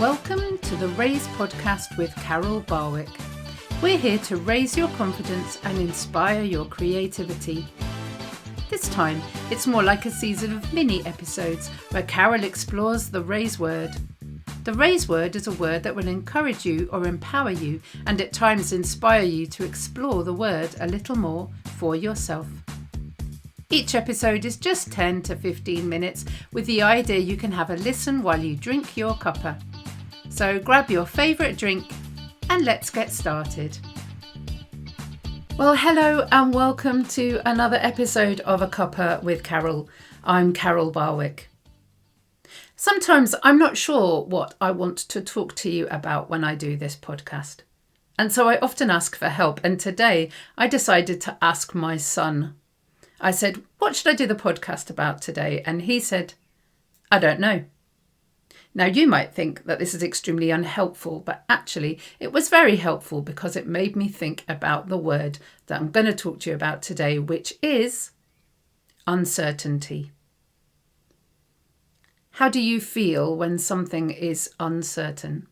Welcome to the Raise podcast with Carol Barwick. We're here to raise your confidence and inspire your creativity. This time, it's more like a season of mini episodes where Carol explores the raise word. The raise word is a word that will encourage you or empower you and at times inspire you to explore the word a little more for yourself. Each episode is just 10 to 15 minutes with the idea you can have a listen while you drink your cuppa. So grab your favourite drink and let's get started. Well, hello and welcome to another episode of A Cuppa with Carol. I'm Carol Barwick. Sometimes I'm not sure what I want to talk to you about when I do this podcast. And so I often ask for help. And today I decided to ask my son. I said, what should I do the podcast about today? And he said, I don't know. Now, you might think that this is extremely unhelpful, but actually it was very helpful because it made me think about the word that I'm going to talk to you about today, which is uncertainty. How do you feel when something is uncertain?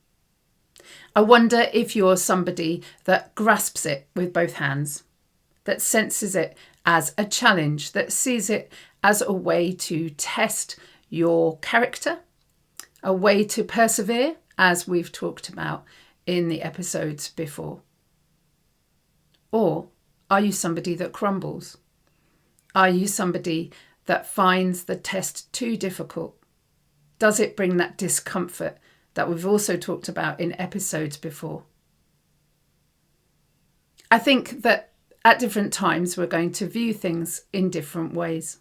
I wonder if you're somebody that grasps it with both hands, that senses it as a challenge, that sees it as a way to test your character, a way to persevere, as we've talked about in the episodes before. Or are you somebody that crumbles? Are you somebody that finds the test too difficult? Does it bring that discomfort that we've also talked about in episodes before? I think that at different times we're going to view things in different ways.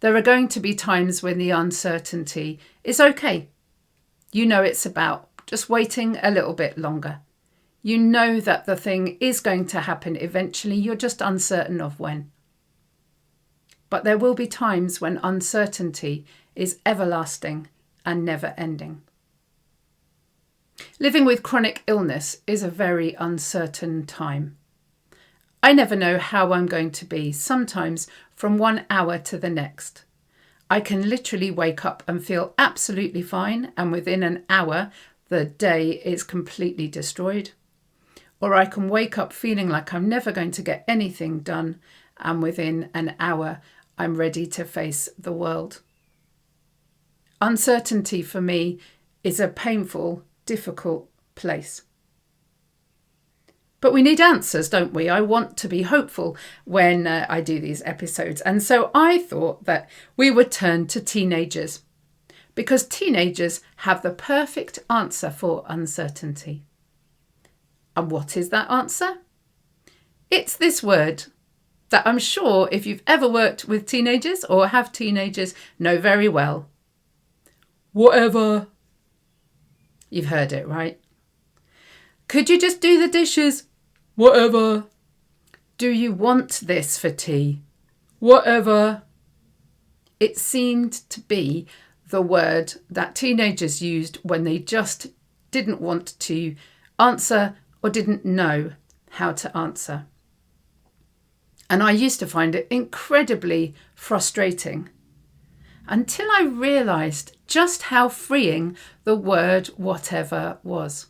There are going to be times when the uncertainty is okay. You know it's about just waiting a little bit longer. You know that the thing is going to happen eventually. You're just uncertain of when. But there will be times when uncertainty is everlasting and never ending. Living with chronic illness is a very uncertain time. I never know how I'm going to be, sometimes from 1 hour to the next. I can literally wake up and feel absolutely fine, and within an hour, the day is completely destroyed. Or I can wake up feeling like I'm never going to get anything done, and within an hour, I'm ready to face the world. Uncertainty for me is a painful, difficult place. But we need answers, don't we? I want to be hopeful when I do these episodes. And so I thought that we would turn to teenagers, because teenagers have the perfect answer for uncertainty. And what is that answer? It's this word that I'm sure if you've ever worked with teenagers or have teenagers know very well. Whatever. You've heard it, right? Could you just do the dishes? Whatever. Do you want this for tea? Whatever. It seemed to be the word that teenagers used when they just didn't want to answer or didn't know how to answer. And I used to find it incredibly frustrating until I realised just how freeing the word whatever was.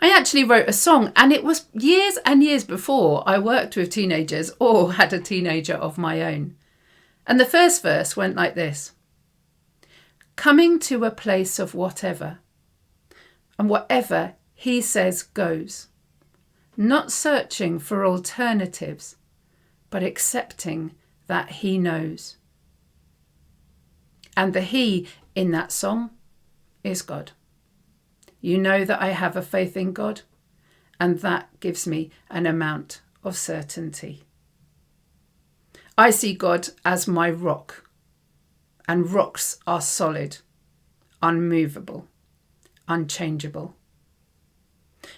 I actually wrote a song, and it was years and years before I worked with teenagers or had a teenager of my own. And the first verse went like this. Coming to a place of whatever, and whatever he says goes. Not searching for alternatives, but accepting that he knows. And the he in that song is God. You know that I have a faith in God, and that gives me an amount of certainty. I see God as my rock, and rocks are solid, unmovable, unchangeable.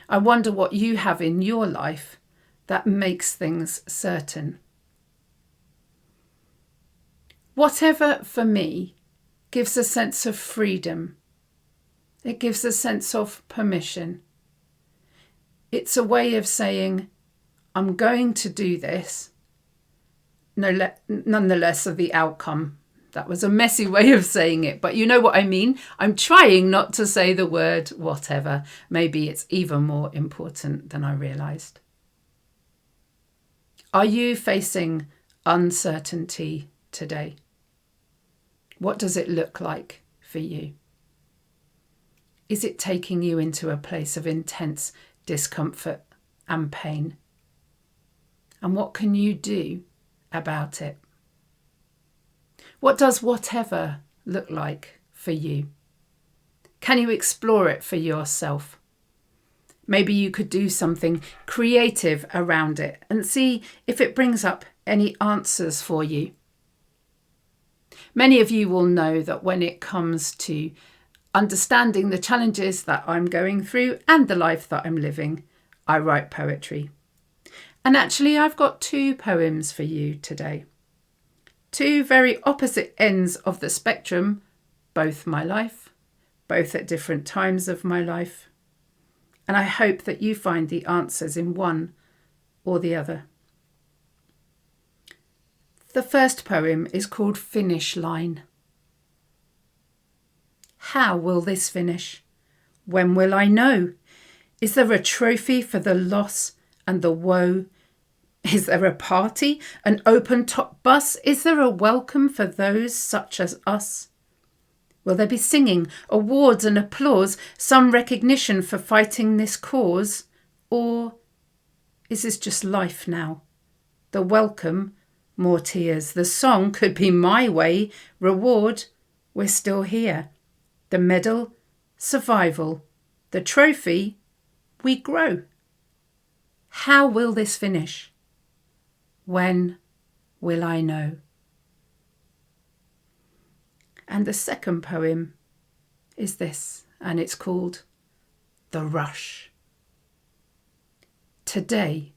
I wonder what you have in your life that makes things certain. Whatever for me gives a sense of freedom. It gives a sense of permission. It's a way of saying, I'm going to do this, nonetheless of the outcome That was a messy way of saying it, but you know what I mean. I'm trying not to say the word whatever. Maybe it's even more important than I realised. Are you facing uncertainty today? What does it look like for you? Is it taking you into a place of intense discomfort and pain? And what can you do about it? What does whatever look like for you? Can you explore it for yourself? Maybe you could do something creative around it and see if it brings up any answers for you. Many of you will know that when it comes to understanding the challenges that I'm going through and the life that I'm living, I write poetry. And actually, I've got 2 poems for you today. 2 very opposite ends of the spectrum, both my life, both at different times of my life. And I hope that you find the answers in one or the other. The first poem is called Finish Line. How will this finish? When will I know? Is there a trophy for the loss and the woe? Is there a party, an open-top bus? Is there a welcome for those such as us? Will there be singing, awards and applause, some recognition for fighting this cause? Or is this just life now? The welcome, more tears. The song could be my way. Reward, we're still here. The medal, survival. The trophy, we grow. How will this finish? When will I know? And the second poem is this, and it's called The Rush. Today,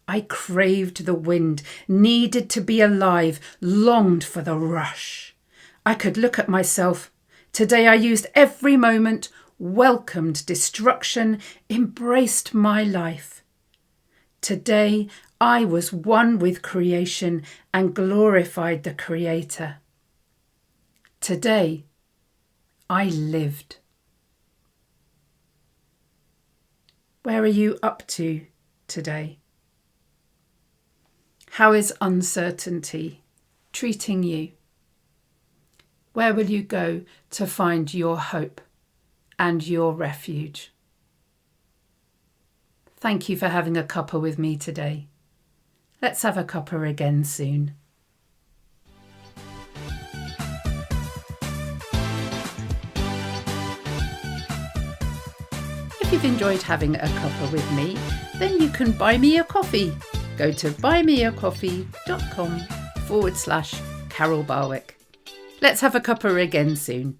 I craved the wind, needed to be alive, longed for the rush. I could look at myself. Today I used every moment, welcomed destruction, embraced my life. Today I was one with creation and glorified the Creator. Today I lived. Where are you up to today? How is uncertainty treating you? Where will you go to find your hope and your refuge? Thank you for having a cuppa with me today. Let's have a cuppa again soon. If you've enjoyed having a cuppa with me, then you can buy me a coffee. Go to buymeacoffee.com/Carol Barwick. Let's have a cuppa again soon.